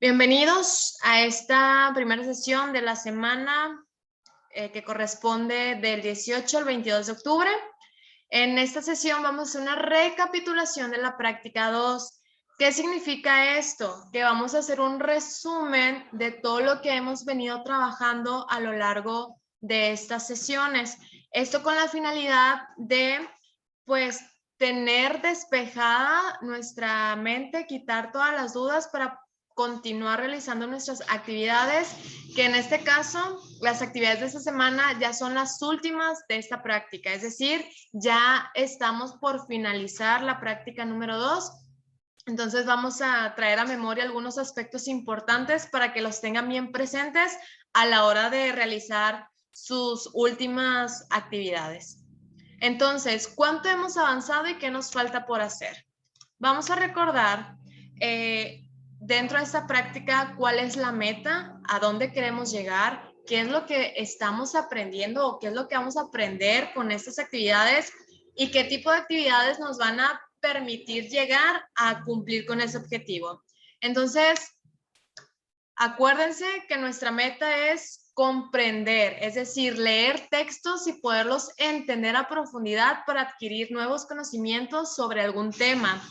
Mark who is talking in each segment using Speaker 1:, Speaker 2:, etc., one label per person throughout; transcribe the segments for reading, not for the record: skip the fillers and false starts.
Speaker 1: Bienvenidos a esta primera sesión de la semana que corresponde del 18 al 22 de octubre. En esta sesión vamos a hacer una recapitulación de la práctica 2. ¿Qué significa esto? Que vamos a hacer un resumen de todo lo que hemos venido trabajando a lo largo de estas sesiones. Esto con la finalidad de, pues, tener despejada nuestra mente, quitar todas las dudas para continuar realizando nuestras actividades, que en este caso, las actividades de esta semana ya son las últimas de esta práctica, es decir, ya estamos por finalizar la práctica número 2. Entonces vamos a traer a memoria algunos aspectos importantes para que los tengan bien presentes a la hora de realizar sus últimas actividades. Entonces, ¿cuánto hemos avanzado y qué nos falta por hacer? Vamos a recordar dentro de esta práctica cuál es la meta, a dónde queremos llegar, qué es lo que estamos aprendiendo o qué es lo que vamos a aprender con estas actividades y qué tipo de actividades nos van a permitir llegar a cumplir con ese objetivo. Entonces, acuérdense que nuestra meta es comprender, es decir, leer textos y poderlos entender a profundidad para adquirir nuevos conocimientos sobre algún tema.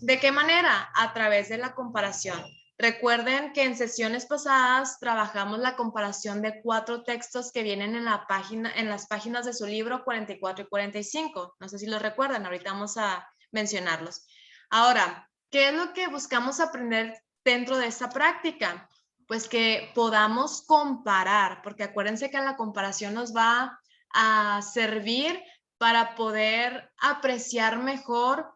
Speaker 1: ¿De qué manera? A través de la comparación. Recuerden que en sesiones pasadas trabajamos la comparación de 4 textos que vienen en las páginas de su libro 44 y 45. No sé si los recuerdan, ahorita vamos a mencionarlos. Ahora, ¿qué es lo que buscamos aprender dentro de esta práctica? Pues que podamos comparar, porque acuérdense que la comparación nos va a servir para poder apreciar mejor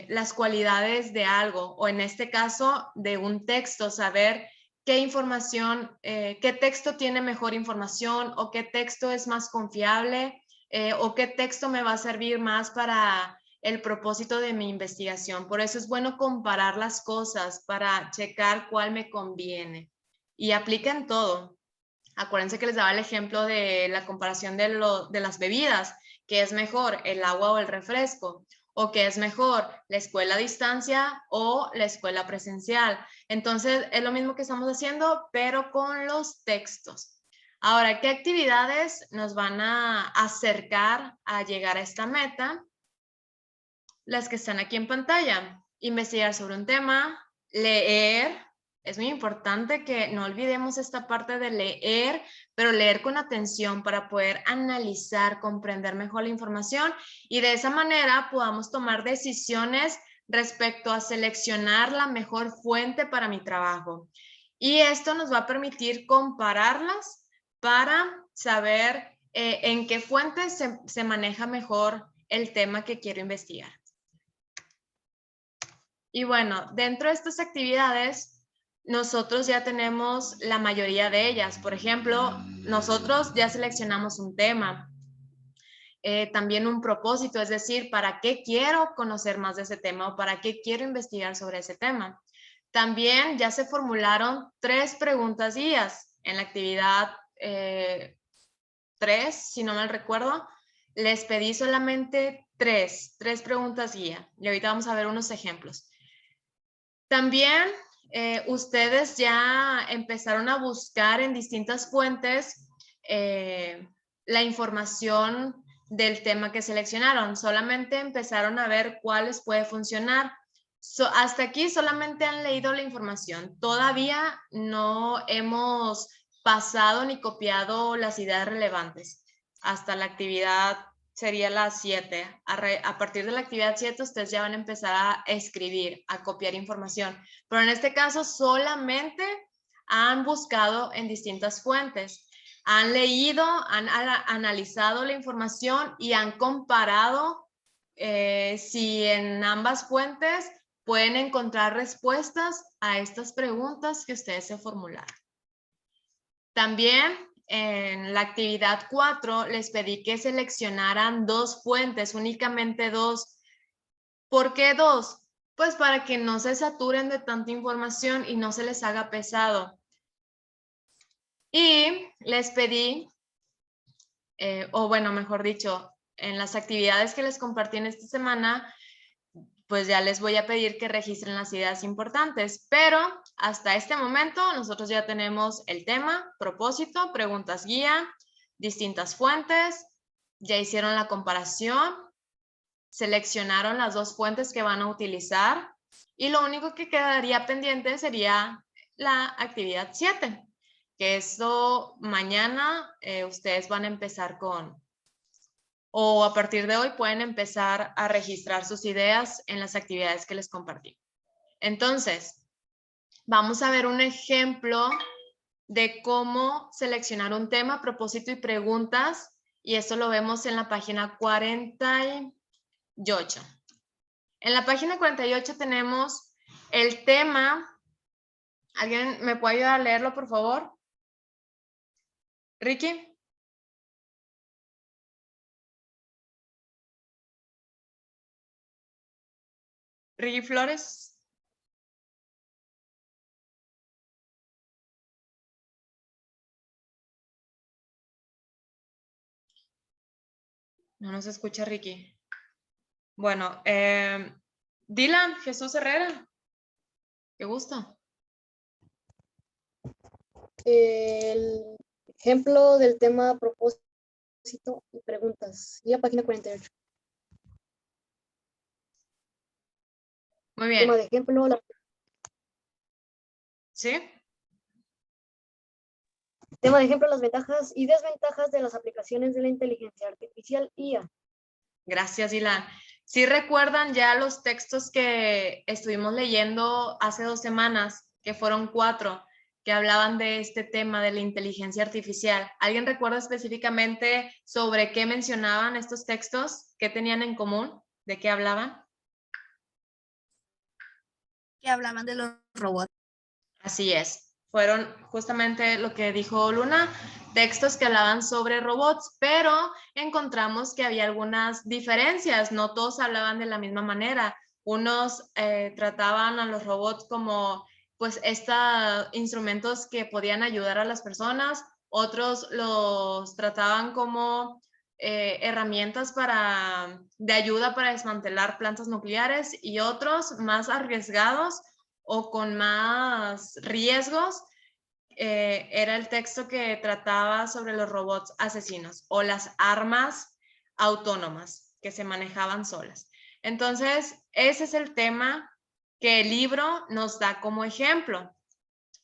Speaker 1: las cualidades de algo, o en este caso de un texto, saber qué información, qué texto tiene mejor información o qué texto es más confiable o qué texto me va a servir más para el propósito de mi investigación. Por eso es bueno comparar las cosas para checar cuál me conviene. Y apliquen todo. Acuérdense que les daba el ejemplo de la comparación de las bebidas, que es mejor el agua o el refresco, o que es mejor la escuela a distancia o la escuela presencial. Entonces, es lo mismo que estamos haciendo, pero con los textos. Ahora, ¿qué actividades nos van a acercar a llegar a esta meta? Las que están aquí en pantalla. Investigar sobre un tema, leer. Es muy importante que no olvidemos esta parte de leer, pero leer con atención para poder analizar, comprender mejor la información y de esa manera podamos tomar decisiones respecto a seleccionar la mejor fuente para mi trabajo. Y esto nos va a permitir compararlas para saber en qué fuentes se maneja mejor el tema que quiero investigar. Y bueno, dentro de estas actividades, nosotros ya tenemos la mayoría de ellas. Por ejemplo, nosotros ya seleccionamos un tema, también un propósito, es decir, ¿para qué quiero conocer más de ese tema o para qué quiero investigar sobre ese tema? También ya se formularon 3 preguntas guías en la actividad 3, si no mal recuerdo. Les pedí solamente 3 preguntas guía y ahorita vamos a ver unos ejemplos. También ustedes ya empezaron a buscar en distintas fuentes la información del tema que seleccionaron. Solamente empezaron a ver cuáles puede funcionar. Hasta aquí solamente han leído la información. Todavía no hemos pasado ni copiado las ideas relevantes. Hasta la actividad sería las 7. A partir de la actividad 7, ustedes ya van a empezar a escribir, a copiar información. Pero en este caso, solamente han buscado en distintas fuentes. Han leído, han analizado la información y han comparado si en ambas fuentes pueden encontrar respuestas a estas preguntas que ustedes se formularon. También en la actividad 4 les pedí que seleccionaran 2 fuentes, únicamente 2. ¿Por qué 2? Pues para que no se saturen de tanta información y no se les haga pesado. Y les pedí, o bueno, mejor dicho, en las actividades que les compartí en esta semana, pues ya les voy a pedir que registren las ideas importantes, pero hasta este momento nosotros ya tenemos el tema, propósito, preguntas guía, distintas fuentes, ya hicieron la comparación, seleccionaron las dos fuentes que van a utilizar y lo único que quedaría pendiente sería la actividad 7, que esto mañana ustedes van a empezar con, o a partir de hoy pueden empezar a registrar sus ideas en las actividades que les compartí. Entonces, vamos a ver un ejemplo de cómo seleccionar un tema, propósito y preguntas, y esto lo vemos en la página 48. En la página 48 tenemos el tema. ¿Alguien me puede ayudar a leerlo, por favor? Ricky. Ricky Flores. No nos escucha Ricky. Bueno, Dylan Jesús Herrera. Qué gusto.
Speaker 2: El ejemplo del tema propósito y preguntas. Y a página 48.
Speaker 1: Muy bien.
Speaker 2: Tema de ejemplo.
Speaker 1: ¿Sí?
Speaker 2: Tema de ejemplo, las ventajas y desventajas de las aplicaciones de la inteligencia artificial IA.
Speaker 1: Gracias, Dylan. ¿Sí recuerdan ya los textos que estuvimos leyendo hace 2 semanas, que fueron 4, que hablaban de este tema de la inteligencia artificial? ¿Alguien recuerda específicamente sobre qué mencionaban estos textos? ¿Qué tenían en común? ¿De qué hablaban?
Speaker 3: Que hablaban de los robots.
Speaker 1: Así es. Fueron justamente lo que dijo Luna, textos que hablaban sobre robots, pero encontramos que había algunas diferencias, no todos hablaban de la misma manera. Unos trataban a los robots como pues estos instrumentos que podían ayudar a las personas, otros los trataban como herramientas de ayuda para desmantelar plantas nucleares y otros más arriesgados o con más riesgos, era el texto que trataba sobre los robots asesinos o las armas autónomas que se manejaban solas. Entonces, ese es el tema que el libro nos da como ejemplo.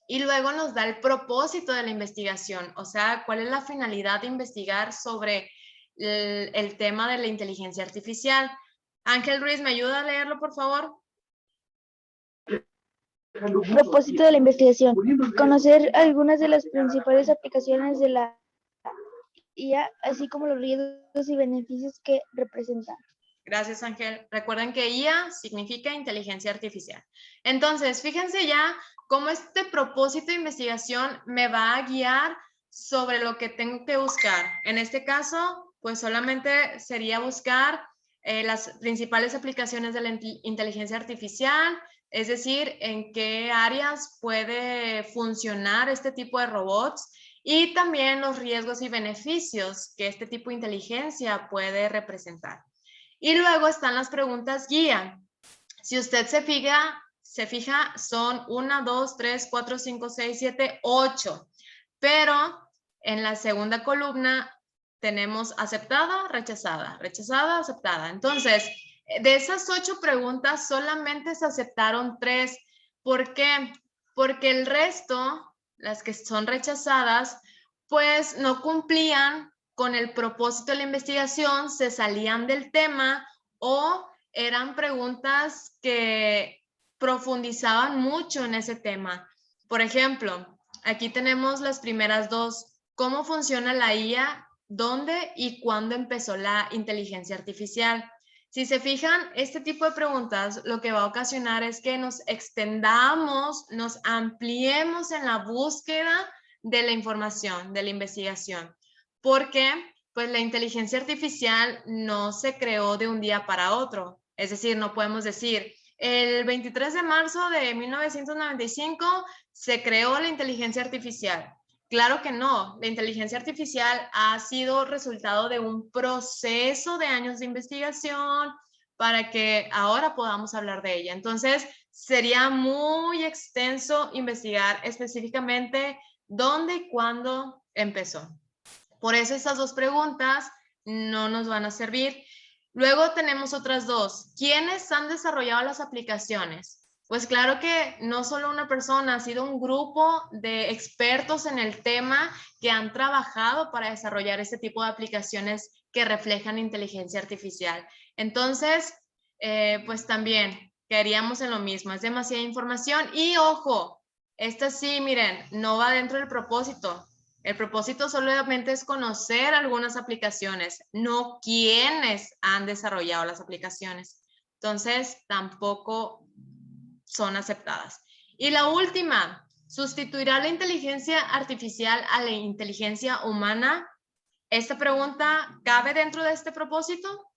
Speaker 1: Y luego nos da el propósito de la investigación, o sea, cuál es la finalidad de investigar sobre el tema de la inteligencia artificial. Ángel Ruiz, ¿me ayuda a leerlo, por favor?
Speaker 4: Propósito de la investigación: conocer algunas de las principales aplicaciones de la IA, así como los riesgos y beneficios que representan.
Speaker 1: Gracias, Ángel. Recuerden que IA significa inteligencia artificial. Entonces, fíjense ya cómo este propósito de investigación me va a guiar sobre lo que tengo que buscar. En este caso, pues solamente sería buscar las principales aplicaciones de la inteligencia artificial, es decir, en qué áreas puede funcionar este tipo de robots y también los riesgos y beneficios que este tipo de inteligencia puede representar. Y luego están las preguntas guía. Si usted se fija, son 1, 2, 3, 4, 5, 6, 7, 8. Pero en la segunda columna tenemos aceptada, rechazada, rechazada, aceptada. Entonces, de esas 8 preguntas solamente se aceptaron 3. ¿Por qué? Porque el resto, las que son rechazadas, pues no cumplían con el propósito de la investigación, se salían del tema o eran preguntas que profundizaban mucho en ese tema. Por ejemplo, aquí tenemos las primeras 2. ¿Cómo funciona la IA? ¿Dónde y cuándo empezó la inteligencia artificial? Si se fijan, este tipo de preguntas lo que va a ocasionar es que nos extendamos, nos ampliemos en la búsqueda de la información, de la investigación. Porque pues la inteligencia artificial no se creó de un día para otro. Es decir, no podemos decir, el 23 de marzo de 1995 se creó la inteligencia artificial. Claro que no, la inteligencia artificial ha sido resultado de un proceso de años de investigación para que ahora podamos hablar de ella. Entonces, sería muy extenso investigar específicamente dónde y cuándo empezó. Por eso estas dos preguntas no nos van a servir. Luego tenemos otras dos. ¿Quiénes han desarrollado las aplicaciones? Pues claro que no solo una persona, ha sido un grupo de expertos en el tema que han trabajado para desarrollar este tipo de aplicaciones que reflejan inteligencia artificial. Entonces, pues también caeríamos en lo mismo, es demasiada información y ojo, esta sí, miren, no va dentro del propósito. El propósito solamente es conocer algunas aplicaciones, no quiénes han desarrollado las aplicaciones. Entonces, tampoco son aceptadas. Y la última, ¿sustituirá la inteligencia artificial a la inteligencia humana? ¿Esta pregunta cabe dentro de este propósito?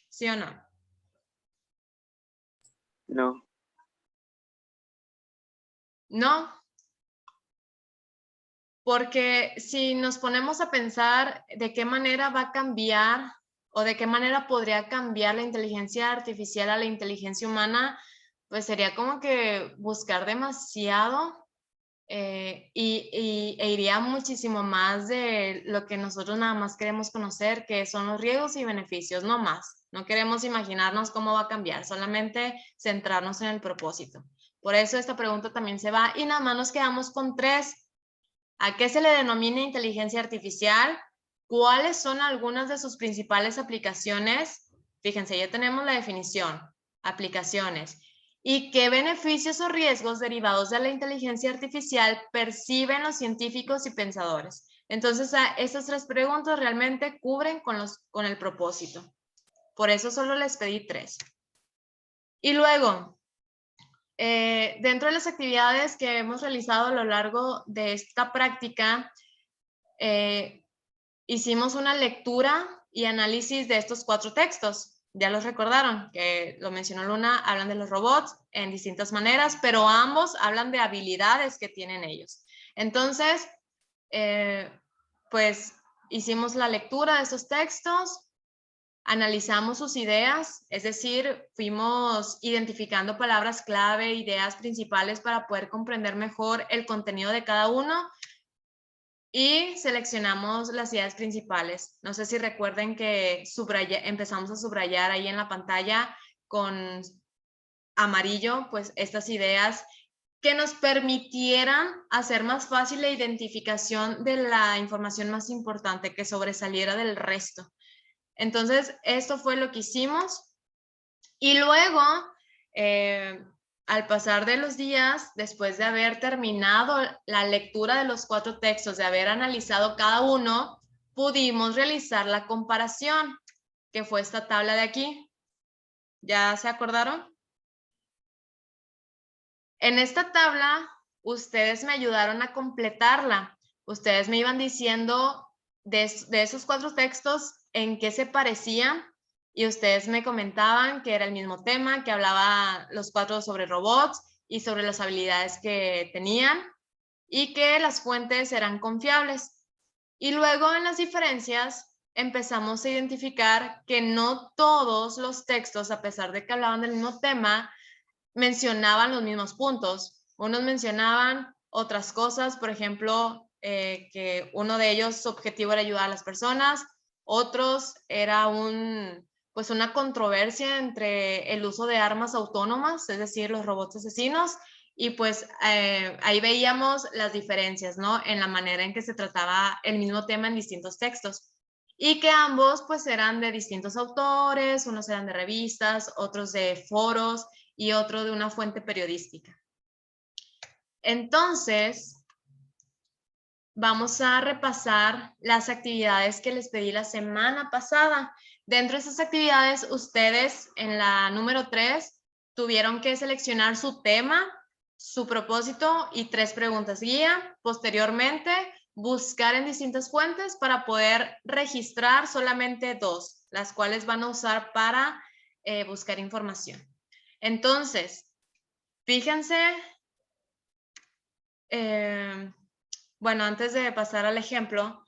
Speaker 1: ¿Sí o no?
Speaker 5: No.
Speaker 1: No. Porque si nos ponemos a pensar de qué manera va a cambiar o de qué manera podría cambiar la inteligencia artificial a la inteligencia humana, pues sería como que buscar demasiado e iría muchísimo más de lo que nosotros nada más queremos conocer, que son los riesgos y beneficios, no más. No queremos imaginarnos cómo va a cambiar, solamente centrarnos en el propósito. Por eso esta pregunta también se va y nada más nos quedamos con 3. ¿A qué se le denomina inteligencia artificial? ¿Cuáles son algunas de sus principales aplicaciones? Fíjense, ya tenemos la definición, aplicaciones. ¿Y qué beneficios o riesgos derivados de la inteligencia artificial perciben los científicos y pensadores? Entonces, estas 3 preguntas realmente cubren con el propósito. Por eso solo les pedí 3. Y luego, dentro de las actividades que hemos realizado a lo largo de esta práctica, hicimos una lectura y análisis de estos 4 textos. Ya los recordaron, que lo mencionó Luna, hablan de los robots en distintas maneras, pero ambos hablan de habilidades que tienen ellos. Entonces, pues hicimos la lectura de esos textos, analizamos sus ideas, es decir, fuimos identificando palabras clave, ideas principales para poder comprender mejor el contenido de cada uno y seleccionamos las ideas principales. No sé si recuerden que empezamos a subrayar ahí en la pantalla con amarillo, pues estas ideas que nos permitieran hacer más fácil la identificación de la información más importante, que sobresaliera del resto. Entonces, esto fue lo que hicimos. Y luego, al pasar de los días, después de haber terminado la lectura de los 4 textos, de haber analizado cada uno, pudimos realizar la comparación, que fue esta tabla de aquí. ¿Ya se acordaron? En esta tabla, ustedes me ayudaron a completarla. Ustedes me iban diciendo de esos 4 textos en qué se parecían y ustedes me comentaban que era el mismo tema, que hablaba los 4 sobre robots y sobre las habilidades que tenían y que las fuentes eran confiables. Y luego en las diferencias empezamos a identificar que no todos los textos, a pesar de que hablaban del mismo tema, mencionaban los mismos puntos. Unos mencionaban otras cosas, por ejemplo, que uno de ellos, su objetivo era ayudar a las personas, otros era pues una controversia entre el uso de armas autónomas, es decir, los robots asesinos, y pues ahí veíamos las diferencias, ¿no? En la manera en que se trataba el mismo tema en distintos textos. Y que ambos pues eran de distintos autores, unos eran de revistas, otros de foros, y otro de una fuente periodística. Entonces, vamos a repasar las actividades que les pedí la semana pasada. Dentro de esas actividades, ustedes en la número 3 tuvieron que seleccionar su tema, su propósito y 3 preguntas guía. Posteriormente, buscar en distintas fuentes para poder registrar solamente 2, las cuales van a usar para buscar información. Entonces, fíjense, bueno, antes de pasar al ejemplo,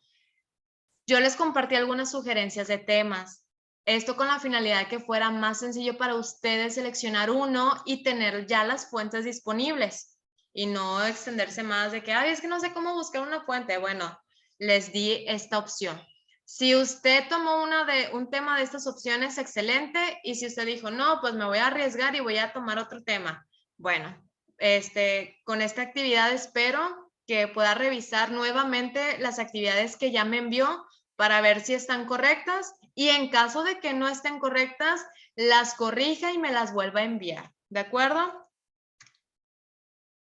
Speaker 1: yo les compartí algunas sugerencias de temas. Esto con la finalidad de que fuera más sencillo para ustedes seleccionar uno y tener ya las fuentes disponibles y no extenderse más de que, ay, es que no sé cómo buscar una fuente. Bueno, les di esta opción. Si usted tomó un tema de estas opciones, excelente. Y si usted dijo, no, pues me voy a arriesgar y voy a tomar otro tema. Bueno, con esta actividad espero que pueda revisar nuevamente las actividades que ya me envió para ver si están correctas y en caso de que no estén correctas, las corrija y me las vuelva a enviar. ¿De acuerdo?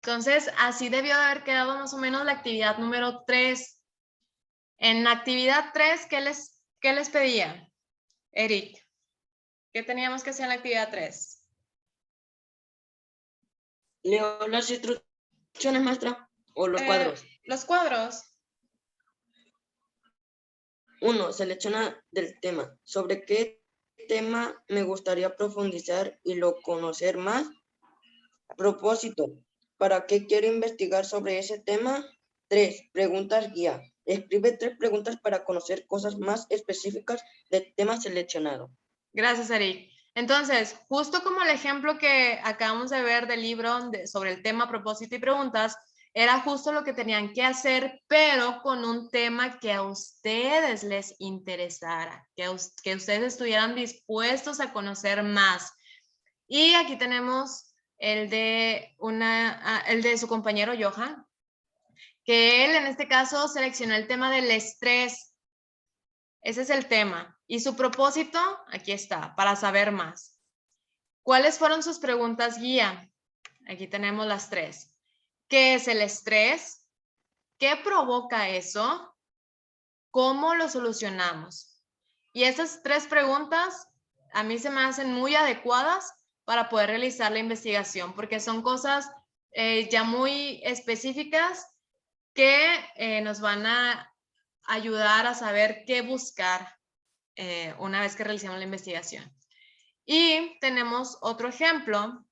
Speaker 1: Entonces, así debió de haber quedado más o menos la actividad número 3. En la actividad 3, ¿qué les pedía? Eric, ¿qué teníamos que hacer en la actividad 3?
Speaker 5: Leo las instrucciones, maestra, o los cuadros.
Speaker 1: Los cuadros.
Speaker 5: 1. Selecciona del tema. ¿Sobre qué tema me gustaría profundizar y lo conocer más? Propósito. ¿Para qué quiero investigar sobre ese tema? 3. Preguntas guía. Escribe 3 preguntas para conocer cosas más específicas del tema seleccionado.
Speaker 1: Gracias, Eric. Entonces, justo como el ejemplo que acabamos de ver del libro sobre el tema propósito y preguntas, era justo lo que tenían que hacer, pero con un tema que a ustedes les interesara, que ustedes estuvieran dispuestos a conocer más. Y aquí tenemos el de su compañero Johan, que él en este caso seleccionó el tema del estrés. Ese es el tema. Y su propósito, aquí está, para saber más. ¿Cuáles fueron sus preguntas guía? Aquí tenemos las 3. ¿Qué es el estrés? ¿Qué provoca eso? ¿Cómo lo solucionamos? Y esas 3 preguntas a mí se me hacen muy adecuadas para poder realizar la investigación, porque son cosas ya muy específicas que nos van a ayudar a saber qué buscar una vez que realicemos la investigación. Y tenemos otro ejemplo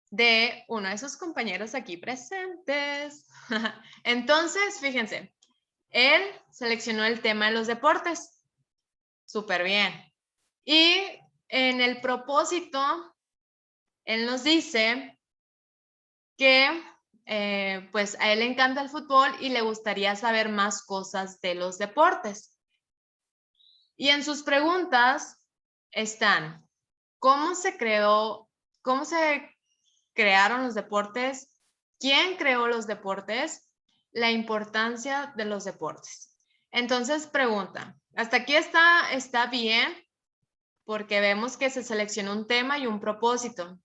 Speaker 1: de uno de sus compañeros aquí presentes. Entonces, fíjense, él seleccionó el tema de los deportes. Súper bien. Y en el propósito, él nos dice que pues a él le encanta el fútbol y le gustaría saber más cosas de los deportes. Y en sus preguntas están, ¿cómo se crearon los deportes? ¿Quién creó los deportes? La importancia de los deportes. Entonces pregunta, hasta aquí está bien porque vemos que se seleccionó un tema y un propósito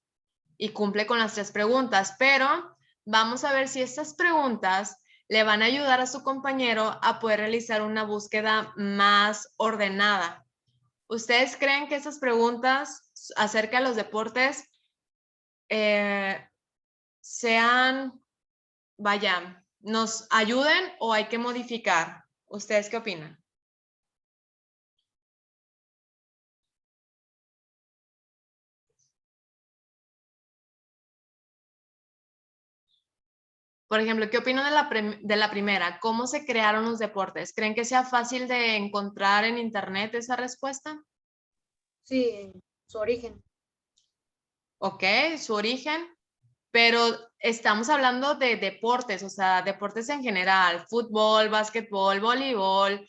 Speaker 1: y cumple con las 3 preguntas, pero vamos a ver si estas preguntas le van a ayudar a su compañero a poder realizar una búsqueda más ordenada. ¿Ustedes creen que esas preguntas acerca de los deportes nos ayuden o hay que modificar? ¿Ustedes qué opinan? Por ejemplo, ¿qué opinan de la primera? ¿Cómo se crearon los deportes? ¿Creen que sea fácil de encontrar en internet esa respuesta?
Speaker 2: Sí, su origen.
Speaker 1: Ok, su origen, pero estamos hablando de deportes, o sea, deportes en general, fútbol, básquetbol, voleibol,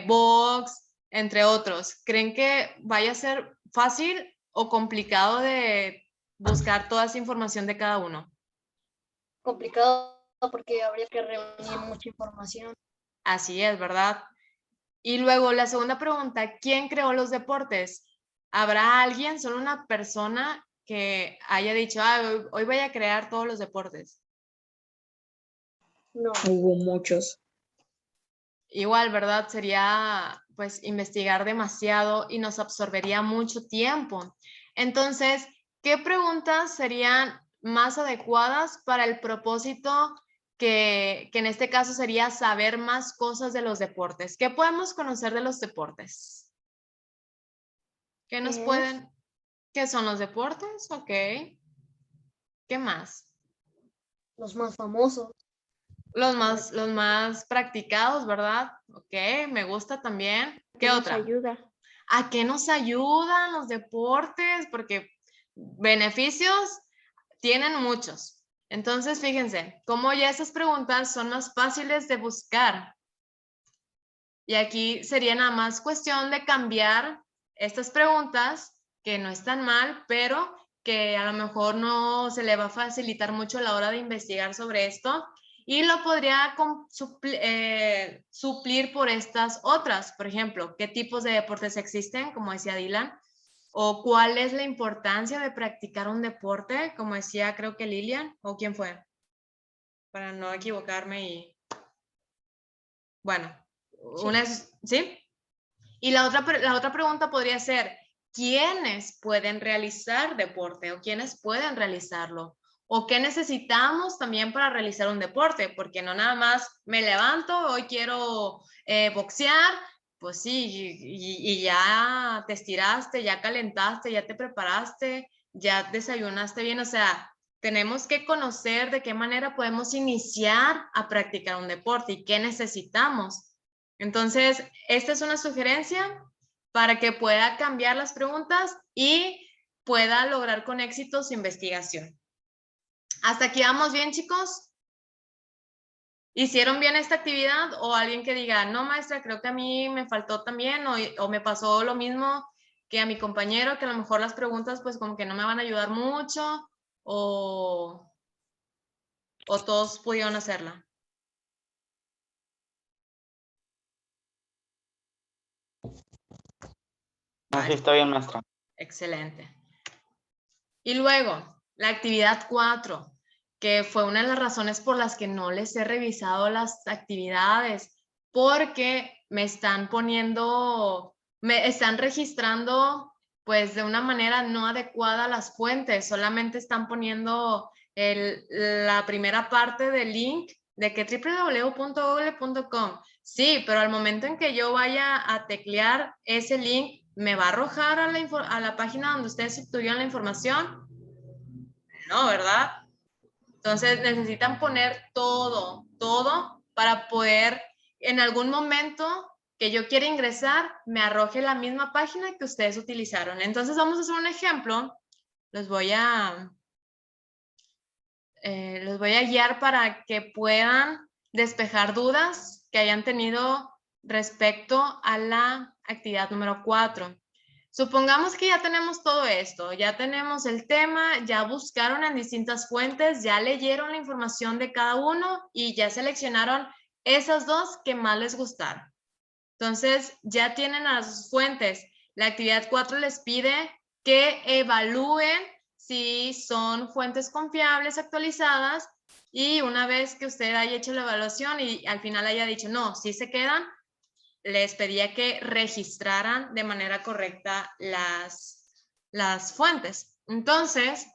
Speaker 1: box, entre otros. ¿Creen que vaya a ser fácil o complicado de buscar toda esa información de cada uno?
Speaker 2: Complicado porque habría que reunir mucha información.
Speaker 1: Así es, ¿verdad? Y luego la segunda pregunta, ¿quién creó los deportes? ¿Habrá alguien, solo una persona que haya dicho, hoy voy a crear todos los deportes?
Speaker 2: No.
Speaker 6: Hubo muchos.
Speaker 1: Igual, ¿verdad? Sería pues investigar demasiado y nos absorbería mucho tiempo. Entonces, ¿qué preguntas serían más adecuadas para el propósito que en este caso sería saber más cosas de los deportes? ¿Qué podemos conocer de los deportes? ¿Qué son los deportes? Ok. ¿Qué más?
Speaker 2: Los más famosos.
Speaker 1: Los más practicados, ¿verdad? Ok, me gusta también. ¿Qué
Speaker 4: Nos
Speaker 1: otra?
Speaker 4: ayuda.
Speaker 1: ¿A qué nos ayudan los deportes? Porque beneficios tienen muchos. Entonces, fíjense, cómo ya esas preguntas son más fáciles de buscar. Y aquí sería nada más cuestión de cambiar estas preguntas, que no están mal, pero que a lo mejor no se le va a facilitar mucho a la hora de investigar sobre esto. Y lo podría suplir por estas otras. Por ejemplo, ¿qué tipos de deportes existen? Como decía Dylan. ¿O cuál es la importancia de practicar un deporte? Como decía, creo que Lilian. ¿O quién fue? Para no equivocarme y... Bueno, ¿sí? Y la otra pregunta podría ser, ¿quiénes pueden realizar deporte o quiénes pueden realizarlo? ¿O qué necesitamos también para realizar un deporte? Porque no nada más me levanto, hoy quiero boxear, pues sí, y ya te estiraste, ya calentaste, ya te preparaste, ya desayunaste bien, o sea, tenemos que conocer de qué manera podemos iniciar a practicar un deporte y qué necesitamos. Entonces, esta es una sugerencia para que pueda cambiar las preguntas y pueda lograr con éxito su investigación. ¿Hasta aquí vamos bien, chicos? ¿Hicieron bien esta actividad? O alguien que diga, no, maestra, creo que a mí me faltó también o me pasó lo mismo que a mi compañero, que a lo mejor las preguntas pues como que no me van a ayudar mucho o todos pudieron hacerla.
Speaker 6: Así está bien, maestra.
Speaker 1: Excelente. Y luego, la actividad 4, que fue una de las razones por las que no les he revisado las actividades, porque me están registrando pues de una manera no adecuada las fuentes, solamente están poniendo la primera parte del link de que www.google.com. Sí, pero al momento en que yo vaya a teclear ese link, ¿me va a arrojar a la página donde ustedes obtuvieron la información? No, ¿verdad? Entonces necesitan poner todo para poder en algún momento que yo quiera ingresar, me arroje la misma página que ustedes utilizaron. Entonces vamos a hacer un ejemplo. Los voy a guiar para que puedan despejar dudas que hayan tenido respecto a la actividad número 4. Supongamos que ya tenemos todo esto, ya tenemos el tema, ya buscaron en distintas fuentes, ya leyeron la información de cada uno y ya seleccionaron esas dos que más les gustaron. Entonces, ya tienen a sus fuentes. La actividad 4 les pide que evalúen si son fuentes confiables, actualizadas, y una vez que usted haya hecho la evaluación y al final haya dicho, no, sí se quedan, les pedía que registraran de manera correcta las fuentes. Entonces,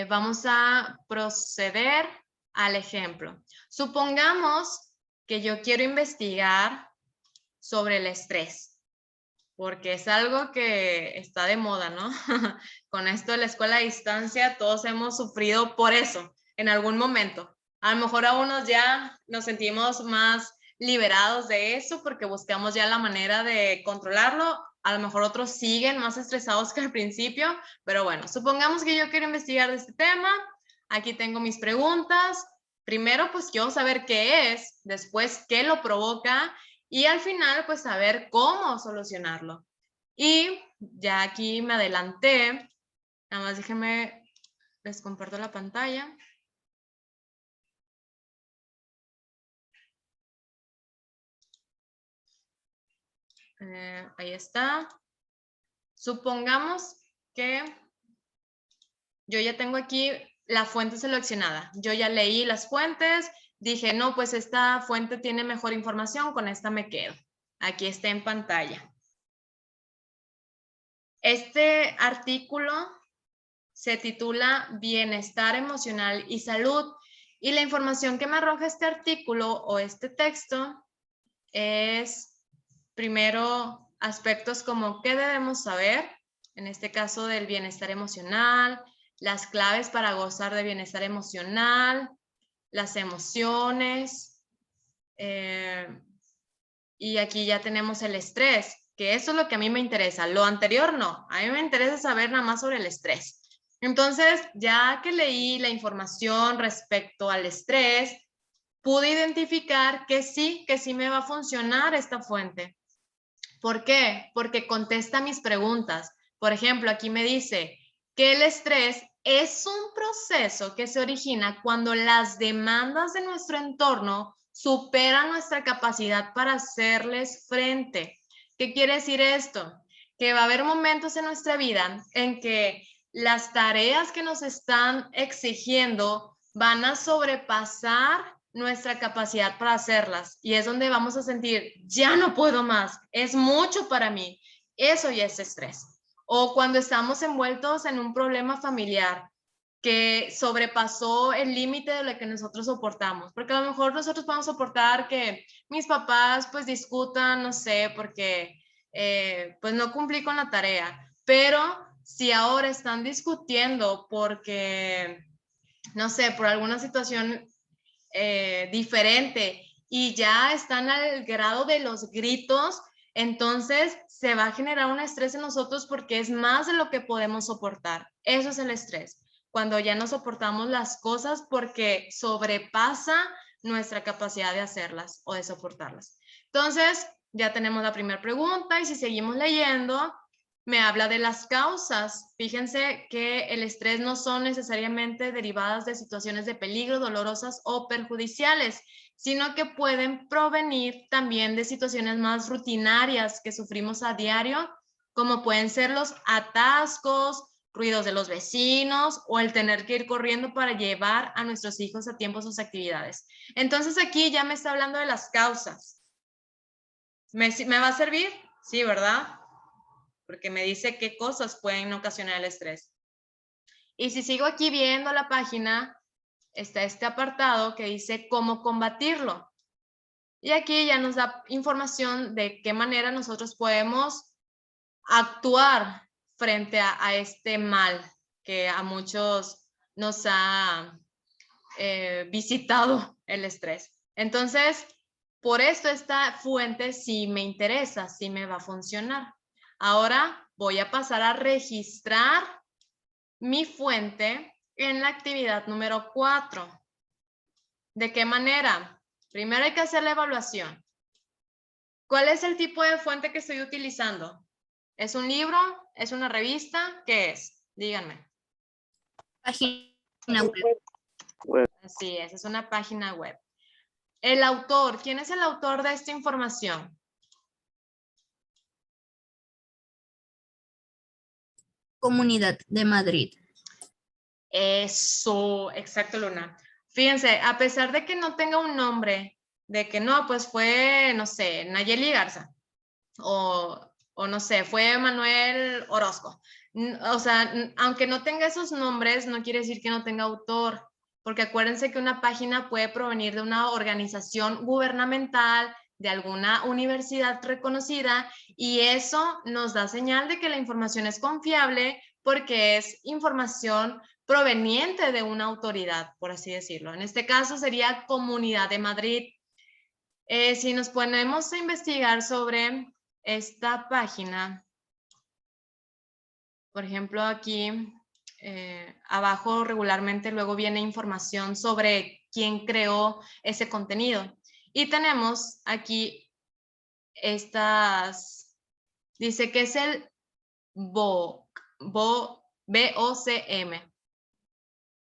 Speaker 1: vamos a proceder al ejemplo. Supongamos que yo quiero investigar sobre el estrés, porque es algo que está de moda, ¿no? Con esto de la escuela a distancia, todos hemos sufrido por eso en algún momento. A lo mejor a unos ya nos sentimos más liberados de eso porque buscamos ya la manera de controlarlo. A lo mejor otros siguen más estresados que al principio, pero bueno, supongamos que yo quiero investigar de este tema. Aquí tengo mis preguntas. Primero, pues quiero saber qué es, después qué lo provoca y al final, pues saber cómo solucionarlo. Y ya aquí me adelanté. Nada más déjenme, les comparto la pantalla. Ahí está. Supongamos que yo ya tengo aquí la fuente seleccionada. Yo ya leí las fuentes, dije, no, pues esta fuente tiene mejor información, con esta me quedo. Aquí está en pantalla. Este artículo se titula Bienestar emocional y salud. Y la información que me arroja este artículo o este texto es, primero, aspectos como qué debemos saber, en este caso del bienestar emocional, las claves para gozar de bienestar emocional, las emociones, y aquí ya tenemos el estrés. que eso es lo que a mí me interesa. Lo anterior no, a mí me interesa saber nada más sobre el estrés. Entonces, ya que leí la información respecto al estrés, pude identificar que sí me va a funcionar esta fuente. ¿Por qué? Porque contesta mis preguntas. Por ejemplo, aquí me dice que el estrés es un proceso que se origina cuando las demandas de nuestro entorno superan nuestra capacidad para hacerles frente. ¿Qué quiere decir esto? Que va a haber momentos en nuestra vida en que las tareas que nos están exigiendo van a sobrepasar nuestra capacidad para hacerlas, y es donde vamos a sentir, ya no puedo más, es mucho para mí. Eso ya es estrés. O cuando estamos envueltos en un problema familiar que sobrepasó el límite de lo que nosotros soportamos, porque a lo mejor nosotros podemos soportar que mis papás pues discutan, no sé, porque pues no cumplí con la tarea, pero si ahora están discutiendo porque, no sé, por alguna situación diferente y ya están al grado de los gritos, entonces se va a generar un estrés en nosotros porque es más de lo que podemos soportar. Eso es el estrés, cuando ya no soportamos las cosas porque sobrepasa nuestra capacidad de hacerlas o de soportarlas. Entonces, ya tenemos la primera pregunta y si seguimos leyendo, me habla de las causas. Fíjense que el estrés no son necesariamente derivadas de situaciones de peligro, dolorosas o perjudiciales, sino que pueden provenir también de situaciones más rutinarias que sufrimos a diario, como pueden ser los atascos, ruidos de los vecinos o el tener que ir corriendo para llevar a nuestros hijos a tiempo sus actividades. Entonces aquí ya me está hablando de las causas. ¿Me va a servir? Sí, ¿verdad? Porque me dice qué cosas pueden ocasionar el estrés. Y si sigo aquí viendo la página, está este apartado que dice cómo combatirlo. Y aquí ya nos da información de qué manera nosotros podemos actuar frente a este mal que a muchos nos ha visitado el estrés. Entonces, por esto esta fuente sí me interesa, sí me va a funcionar. Ahora voy a pasar a registrar mi fuente en la actividad número 4. ¿De qué manera? Primero hay que hacer la evaluación. ¿Cuál es el tipo de fuente que estoy utilizando? ¿Es un libro? ¿Es una revista? ¿Qué es? Díganme.
Speaker 3: Página web.
Speaker 1: Así es una página web. El autor, ¿quién es el autor de esta información?
Speaker 3: Comunidad de Madrid.
Speaker 1: Eso, exacto, Luna. Fíjense, a pesar de que no tenga un nombre, de que no, pues fue, no sé, Nayeli Garza, o no sé, fue Manuel Orozco. O sea, aunque no tenga esos nombres, no quiere decir que no tenga autor, porque acuérdense que una página puede provenir de una organización gubernamental, de alguna universidad reconocida, y eso nos da señal de que la información es confiable porque es información proveniente de una autoridad, por así decirlo. En este caso sería Comunidad de Madrid. Si nos ponemos a investigar sobre esta página, por ejemplo, aquí abajo regularmente luego viene información sobre quién creó ese contenido. Y tenemos aquí estas, dice que es el BOCM.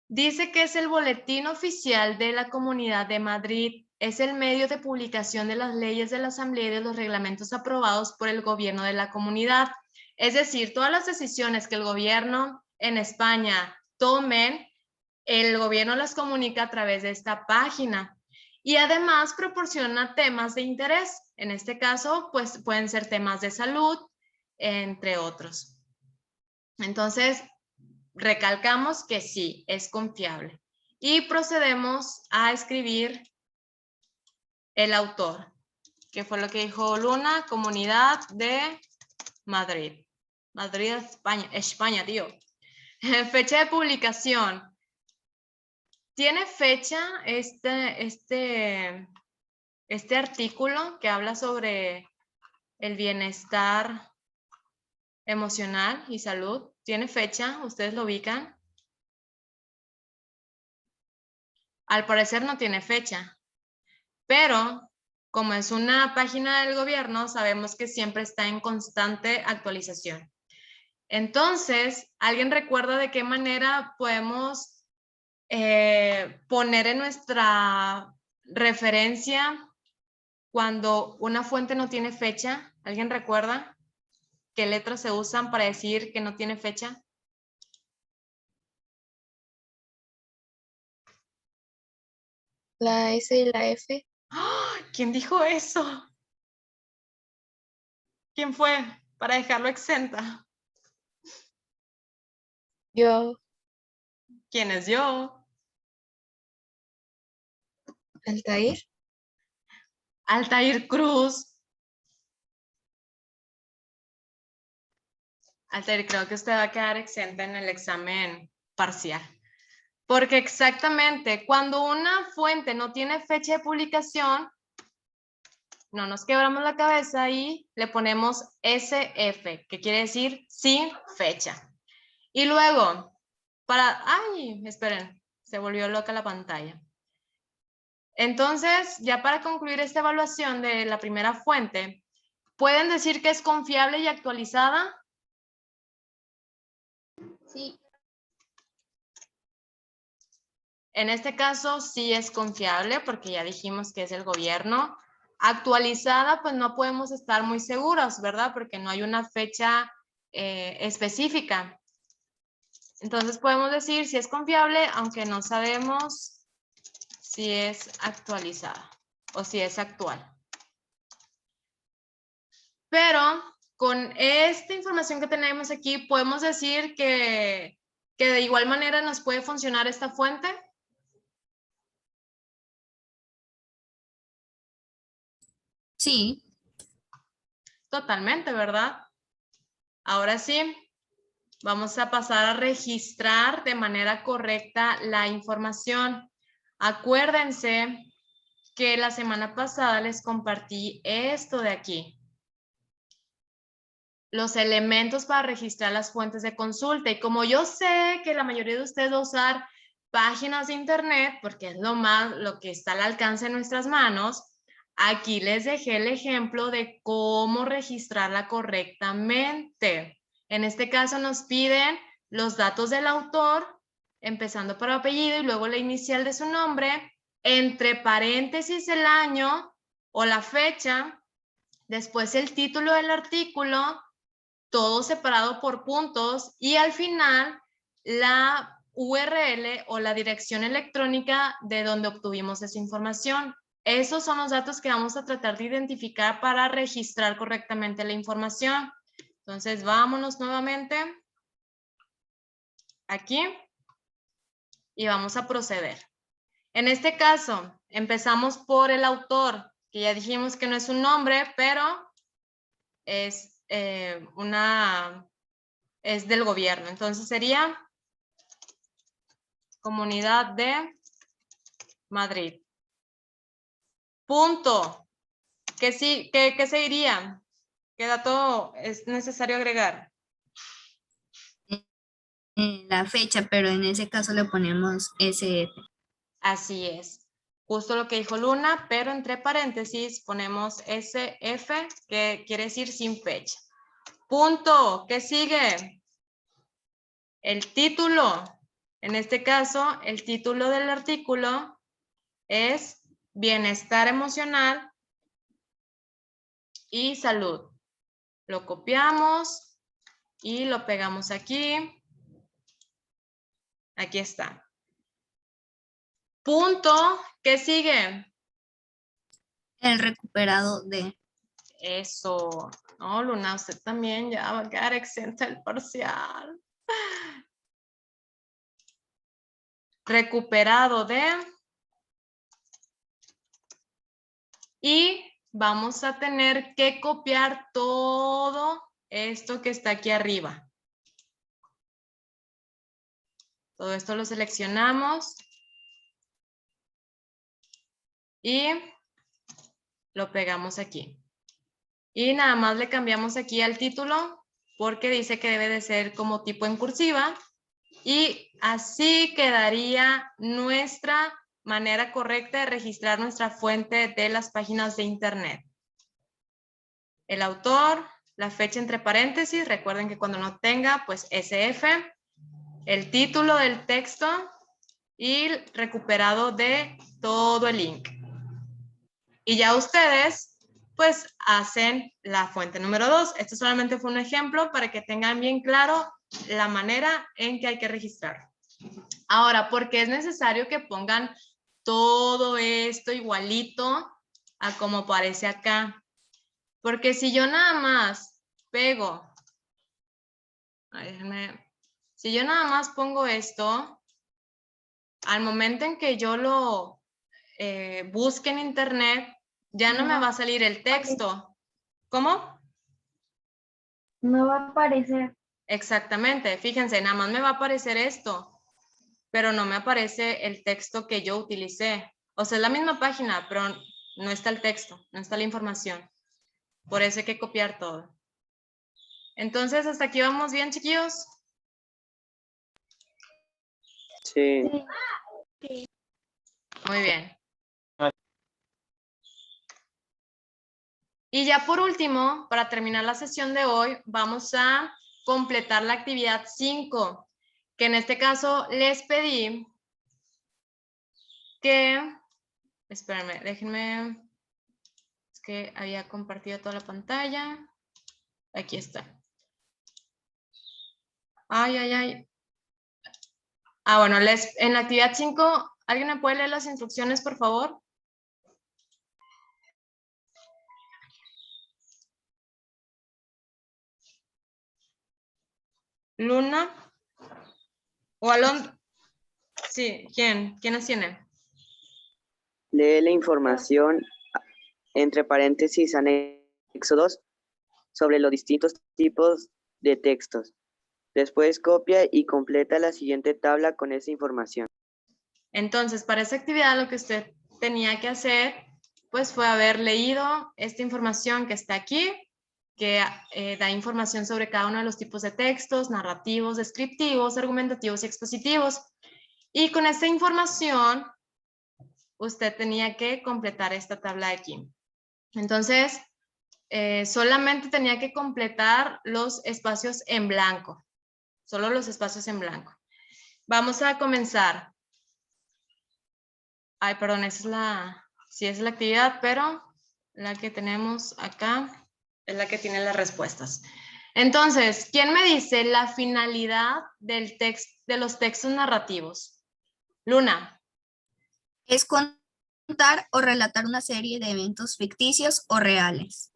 Speaker 1: Dice que es el boletín oficial de la Comunidad de Madrid. Es el medio de publicación de las leyes de la Asamblea y de los reglamentos aprobados por el gobierno de la comunidad. Es decir, todas las decisiones que el gobierno en España tomen, el gobierno las comunica a través de esta página. Y además proporciona temas de interés. En este caso, pues pueden ser temas de salud, entre otros. Entonces, recalcamos que sí, es confiable. Y procedemos a escribir el autor, que fue lo que dijo Luna, Comunidad de Madrid. Madrid, España, tío. Fecha de publicación. ¿Tiene fecha este artículo que habla sobre el bienestar emocional y salud. ¿Tiene fecha? ¿Ustedes lo ubican? Al parecer no tiene fecha, pero como es una página del gobierno, sabemos que siempre está en constante actualización. Entonces, ¿alguien recuerda de qué manera podemos poner en nuestra referencia cuando una fuente no tiene fecha? ¿Alguien recuerda qué letras se usan para decir que no tiene fecha?
Speaker 2: La S y la F.
Speaker 1: ¡Ah! ¿Quién dijo eso? ¿Quién fue? Para dejarlo exenta.
Speaker 2: Yo.
Speaker 1: ¿Quién es yo?
Speaker 2: Altair.
Speaker 1: Altair Cruz. Altair, creo que usted va a quedar exenta en el examen parcial. Porque exactamente, cuando una fuente no tiene fecha de publicación, no nos quebramos la cabeza y le ponemos SF, que quiere decir sin fecha. Y luego, ¡ay! Esperen, se volvió loca la pantalla. Entonces, ya para concluir esta evaluación de la primera fuente, ¿pueden decir que es confiable y actualizada?
Speaker 2: Sí.
Speaker 1: En este caso sí es confiable porque ya dijimos que es el gobierno. Actualizada, pues no podemos estar muy seguros, ¿verdad? Porque no hay una fecha específica. Entonces podemos decir si es confiable, aunque no sabemos si es actualizada o si es actual. Pero con esta información que tenemos aquí, podemos decir que de igual manera nos puede funcionar esta fuente.
Speaker 3: Sí.
Speaker 1: Totalmente, ¿verdad? Ahora sí, vamos a pasar a registrar de manera correcta la información. Acuérdense que la semana pasada les compartí esto de aquí. Los elementos para registrar las fuentes de consulta. Y como yo sé que la mayoría de ustedes va a usar páginas de internet, porque es lo que está al alcance de nuestras manos, aquí les dejé el ejemplo de cómo registrarla correctamente. En este caso nos piden los datos del autor, empezando por apellido y luego la inicial de su nombre, entre paréntesis el año o la fecha, después el título del artículo, todo separado por puntos y al final la URL o la dirección electrónica de donde obtuvimos esa información. Esos son los datos que vamos a tratar de identificar para registrar correctamente la información. Entonces, vámonos nuevamente aquí y vamos a proceder. En este caso, empezamos por el autor, que ya dijimos que no es un nombre, pero es es del gobierno. Entonces sería Comunidad de Madrid. Punto. ¿Qué seguiría? ¿Qué dato es necesario agregar?
Speaker 3: La fecha, pero en ese caso le ponemos SF.
Speaker 1: Así es. Justo lo que dijo Luna, pero entre paréntesis ponemos SF, que quiere decir sin fecha. Punto. ¿Qué sigue? El título. En este caso, el título del artículo es Bienestar emocional y salud. Lo copiamos y lo pegamos aquí. Aquí está. Punto. ¿Qué sigue?
Speaker 3: El recuperado de.
Speaker 1: Eso. No, Luna, usted también ya va a quedar exenta el parcial. Recuperado de. Y vamos a tener que copiar todo esto que está aquí arriba. Todo esto lo seleccionamos y lo pegamos aquí. Y nada más le cambiamos aquí al título porque dice que debe de ser como tipo en cursiva. Y así quedaría nuestra manera correcta de registrar nuestra fuente de las páginas de internet. El autor, la fecha entre paréntesis, recuerden que cuando no tenga, pues SF, el título del texto y recuperado de todo el link. Y ya ustedes, pues, hacen la fuente número 2. Esto solamente fue un ejemplo para que tengan bien claro la manera en que hay que registrar. Ahora, ¿por qué es necesario que pongan todo esto igualito a como aparece acá? Porque si yo nada más pego, si yo nada más pongo esto, al momento en que yo lo busque en internet, ya no me va a salir el texto. ¿Cómo?
Speaker 4: No va a aparecer.
Speaker 1: Exactamente, fíjense, nada más me va a aparecer esto, pero no me aparece el texto que yo utilicé. O sea, es la misma página, pero no está el texto, no está la información. Por eso hay que copiar todo. Entonces, ¿hasta aquí vamos bien, chiquillos?
Speaker 6: Sí.
Speaker 1: Muy bien. Y ya por último, para terminar la sesión de hoy, vamos a completar la actividad 5, que en este caso les pedí que, espérenme, déjenme, es que había compartido toda la pantalla. Aquí está. Ay, ay, ay. Ah, bueno, en la actividad 5, ¿alguien me puede leer las instrucciones, por favor? Luna o Alon. Sí, ¿quién? ¿Quién nos tiene?
Speaker 7: Lee la información entre paréntesis anexo 2 sobre los distintos tipos de textos. Después copia y completa la siguiente tabla con esa información.
Speaker 1: Entonces, para esa actividad lo que usted tenía que hacer, pues fue haber leído esta información que está aquí, que da información sobre cada uno de los tipos de textos, narrativos, descriptivos, argumentativos y expositivos. Y con esta información, usted tenía que completar esta tabla de aquí. Entonces, solamente tenía que completar los espacios en blanco, solo los espacios en blanco. Vamos a comenzar. Ay, perdón, esa es sí es la actividad, pero la que tenemos acá es la que tiene las respuestas. Entonces, ¿quién me dice la finalidad de los textos narrativos? Luna.
Speaker 3: Es contar o relatar una serie de eventos ficticios o reales.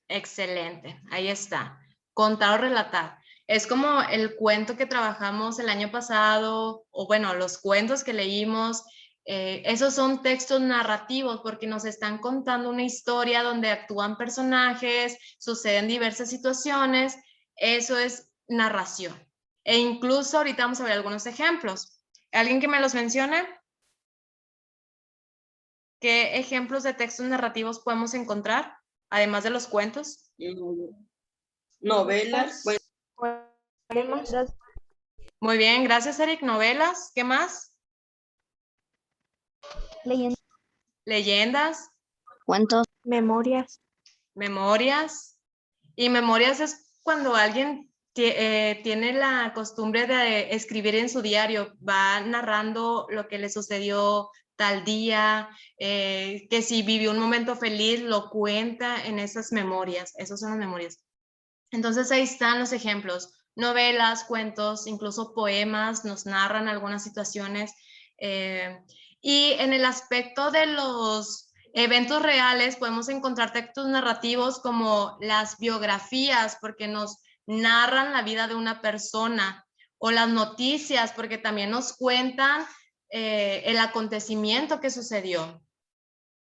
Speaker 1: Excelente, ahí está. Contar o relatar. Es como el cuento que trabajamos el año pasado, o bueno, los cuentos que leímos. Esos son textos narrativos porque nos están contando una historia donde actúan personajes, suceden diversas situaciones. Eso es narración. E incluso ahorita vamos a ver algunos ejemplos. ¿Alguien que me los mencione? ¿Qué ejemplos de textos narrativos podemos encontrar, además de los cuentos?
Speaker 5: Novelas, bueno,
Speaker 1: Muy bien, gracias, Eric. Novelas, ¿qué más? Leyendas.
Speaker 2: ¿Cuántos? Memorias.
Speaker 1: Memorias. Y memorias es cuando alguien tiene la costumbre de escribir en su diario, va narrando lo que le sucedió tal día, que si vivió un momento feliz, lo cuenta en esas memorias. Esas son las memorias. Entonces ahí están los ejemplos. Novelas, cuentos, incluso poemas nos narran algunas situaciones. Y en el aspecto de los eventos reales podemos encontrar textos narrativos como las biografías, porque nos narran la vida de una persona, o las noticias, porque también nos cuentan el acontecimiento que sucedió.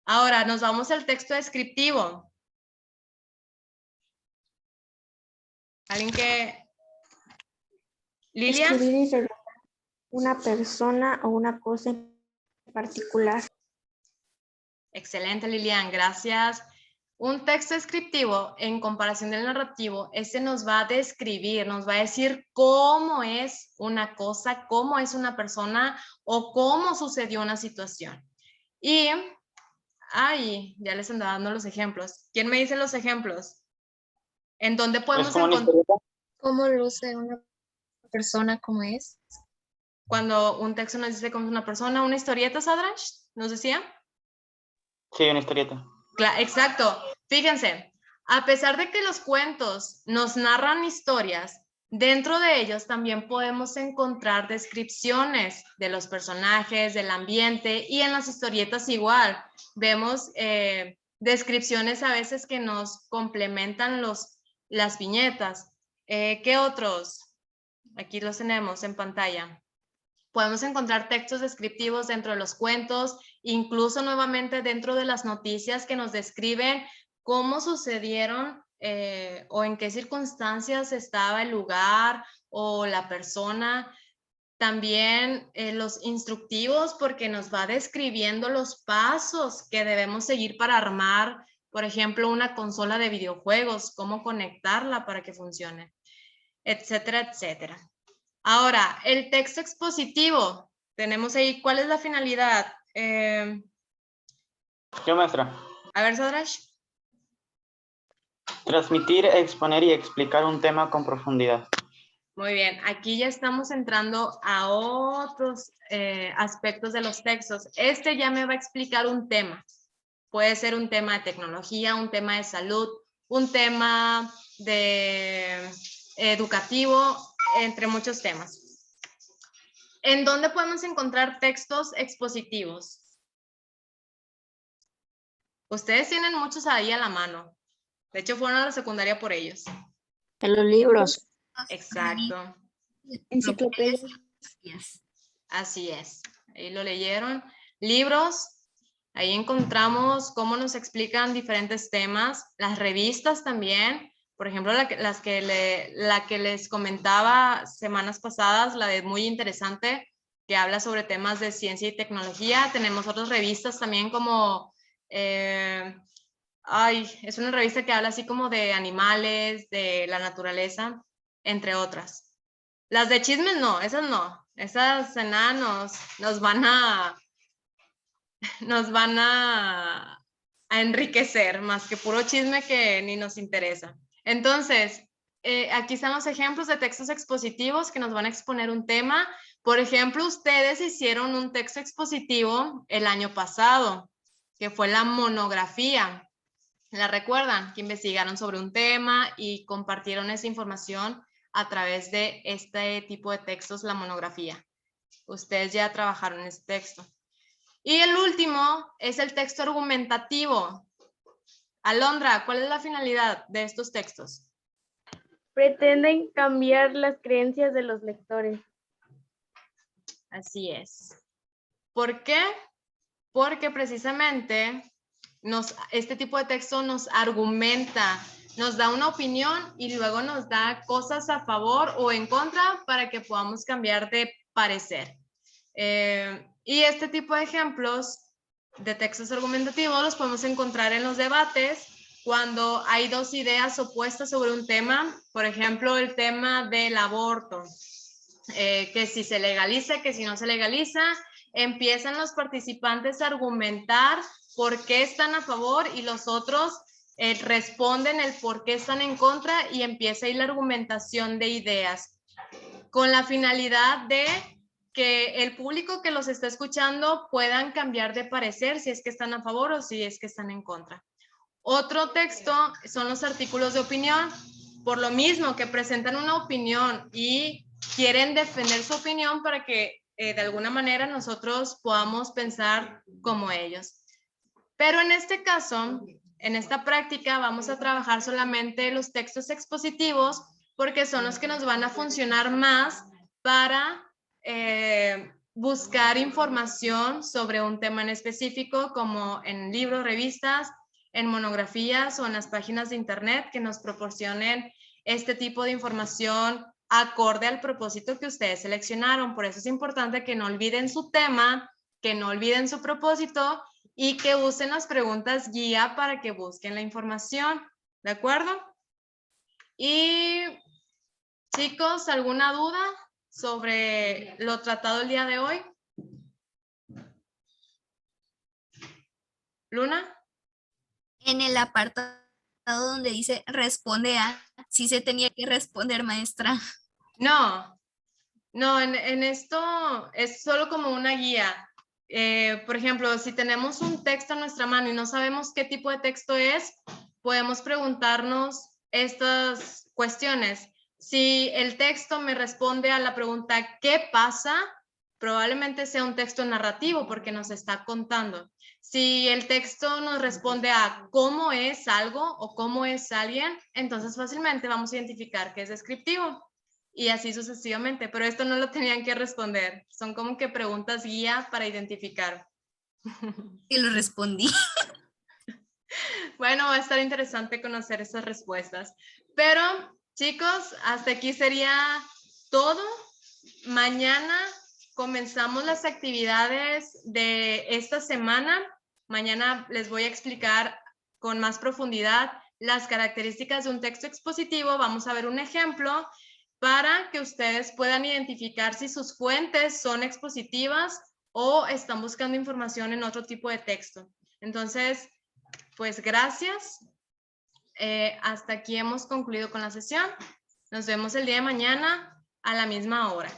Speaker 1: Ahora nos vamos al texto descriptivo. ¿Alguien que... Lilian?
Speaker 2: Escribir y relatar una persona o una cosa en particular.
Speaker 1: Excelente, Lilian, gracias. Un texto descriptivo, en comparación del narrativo, este nos va a describir, nos va a decir cómo es una cosa, cómo es una persona o cómo sucedió una situación. Y, ya les andaba dando los ejemplos. ¿Quién me dice los ejemplos? ¿En dónde
Speaker 6: ¿Es
Speaker 1: podemos
Speaker 6: como una
Speaker 1: encontrar?
Speaker 6: historieta?
Speaker 2: ¿Cómo luce una persona como es?
Speaker 1: Cuando un texto nos dice cómo es una persona, una historieta, Sadrash, ¿nos decía?
Speaker 6: Sí, una historieta.
Speaker 1: Exacto. Fíjense, a pesar de que los cuentos nos narran historias, dentro de ellos también podemos encontrar descripciones de los personajes, del ambiente, y en las historietas igual. Vemos descripciones a veces que nos complementan las viñetas. ¿Qué otros? Aquí los tenemos en pantalla. Podemos encontrar textos descriptivos dentro de los cuentos, incluso nuevamente dentro de las noticias que nos describen cómo sucedieron o en qué circunstancias estaba el lugar o la persona. También los instructivos, porque nos va describiendo los pasos que debemos seguir para armar, por ejemplo, una consola de videojuegos, cómo conectarla para que funcione, etcétera, etcétera. Ahora, el texto expositivo. Tenemos ahí, ¿cuál es la finalidad?
Speaker 6: Yo, maestra.
Speaker 1: A ver, Sadrash.
Speaker 6: Transmitir, exponer y explicar un tema con profundidad.
Speaker 1: Muy bien, aquí ya estamos entrando a otros aspectos de los textos. Este ya me va a explicar un tema. Puede ser un tema de tecnología, un tema de salud, un tema de educativo, entre muchos temas. ¿En dónde podemos encontrar textos expositivos? Ustedes tienen muchos ahí a la mano. De hecho, fueron a la secundaria por ellos.
Speaker 2: En los libros.
Speaker 1: Exacto.
Speaker 2: Enciclopedias.
Speaker 1: Así es. Ahí lo leyeron. Libros. Ahí encontramos cómo nos explican diferentes temas. Las revistas también. Por ejemplo, la que les comentaba semanas pasadas, la de Muy Interesante, que habla sobre temas de ciencia y tecnología. Tenemos otras revistas también como, es una revista que habla así como de animales, de la naturaleza, entre otras. Las de chismes no, esas enanos nos van a enriquecer más que puro chisme que ni nos interesa. Entonces, aquí están los ejemplos de textos expositivos que nos van a exponer un tema. Por ejemplo, ustedes hicieron un texto expositivo el año pasado, que fue la monografía. ¿La recuerdan? Que investigaron sobre un tema y compartieron esa información a través de este tipo de textos, la monografía. Ustedes ya trabajaron ese texto. Y el último es el texto argumentativo. Alondra, ¿cuál es la finalidad de estos textos?
Speaker 8: Pretenden cambiar las creencias de los lectores.
Speaker 1: Así es. ¿Por qué? Porque precisamente este tipo de texto nos argumenta, nos da una opinión y luego nos da cosas a favor o en contra para que podamos cambiar de parecer. Y este tipo de ejemplos de textos argumentativos los podemos encontrar en los debates cuando hay dos ideas opuestas sobre un tema. Por ejemplo, el tema del aborto, que si se legaliza, que si no se legaliza, empiezan los participantes a argumentar por qué están a favor y los otros responden el por qué están en contra y empieza ahí la argumentación de ideas con la finalidad de que el público que los está escuchando puedan cambiar de parecer si es que están a favor o si es que están en contra. Otro texto son los artículos de opinión, por lo mismo que presentan una opinión y quieren defender su opinión para que de alguna manera nosotros podamos pensar como ellos. Pero en este caso, en esta práctica, vamos a trabajar solamente los textos expositivos porque son los que nos van a funcionar más para buscar información sobre un tema en específico, como en libros, revistas, en monografías o en las páginas de internet que nos proporcionen este tipo de información acorde al propósito que ustedes seleccionaron. Por eso es importante que no olviden su tema, que no olviden su propósito y que usen las preguntas guía para que busquen la información, ¿de acuerdo? Y chicos, ¿alguna duda sobre lo tratado el día de hoy? ¿Luna?
Speaker 3: En el apartado donde dice responde a, sí se tenía que responder, maestra.
Speaker 1: No, en esto es solo como una guía. Por ejemplo, si tenemos un texto en nuestra mano y no sabemos qué tipo de texto es, podemos preguntarnos estas cuestiones. Si el texto me responde a la pregunta ¿qué pasa?, probablemente sea un texto narrativo porque nos está contando. Si el texto nos responde a cómo es algo o cómo es alguien, entonces fácilmente vamos a identificar que es descriptivo. Y así sucesivamente, pero esto no lo tenían que responder. Son como que preguntas guía para identificar.
Speaker 3: Y lo respondí.
Speaker 1: Bueno, va a estar interesante conocer esas respuestas. Pero, chicos, hasta aquí sería todo. Mañana comenzamos las actividades de esta semana. Mañana les voy a explicar con más profundidad las características de un texto expositivo. Vamos a ver un ejemplo para que ustedes puedan identificar si sus fuentes son expositivas o están buscando información en otro tipo de texto. Entonces, pues gracias. Hasta aquí hemos concluido con la sesión. Nos vemos el día de mañana a la misma hora.